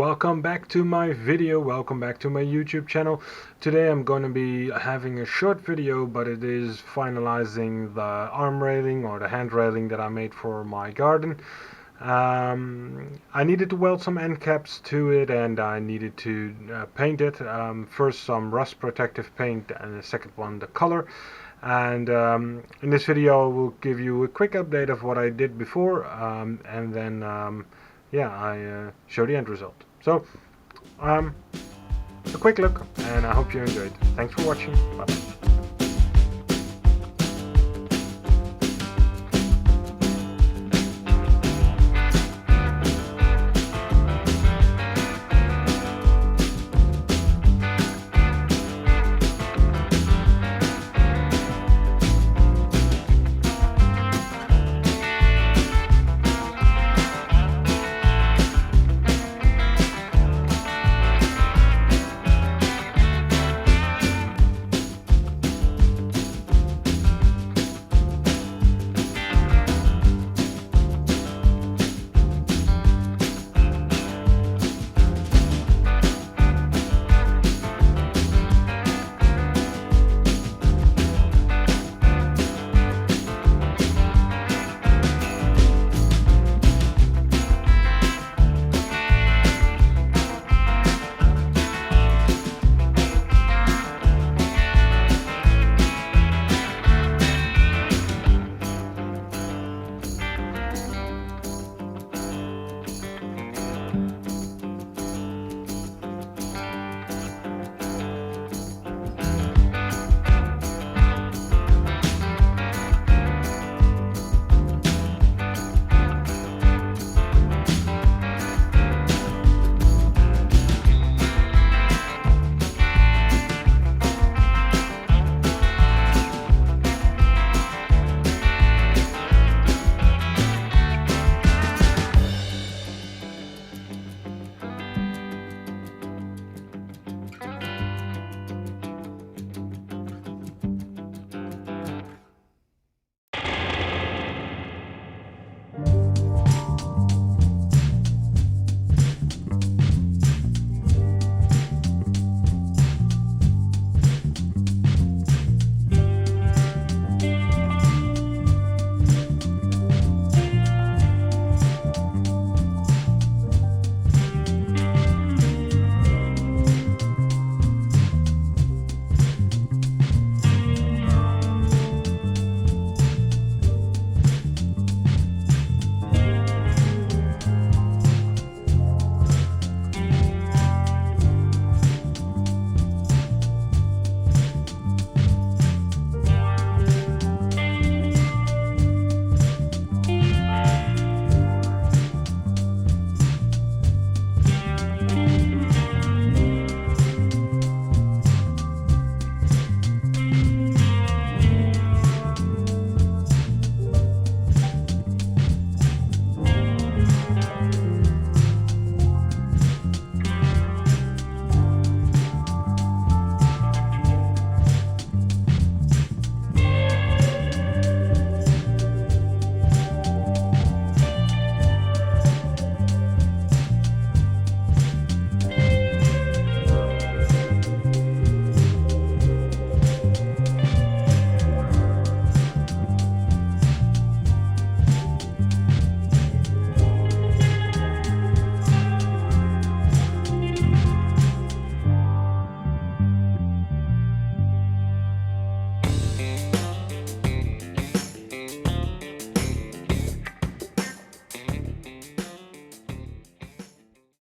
welcome back to my video, welcome back to my YouTube channel. Today I'm going to be having a short video, but it is finalizing the arm railing or the hand railing that I made for my garden. I needed to weld some end caps to it, and I needed to paint it. First some rust protective paint, and the second one the color. And in this video I will give you a quick update of what I did before, and then I show the end result. So a quick look, and I hope you enjoyed. Thanks for watching. Bye.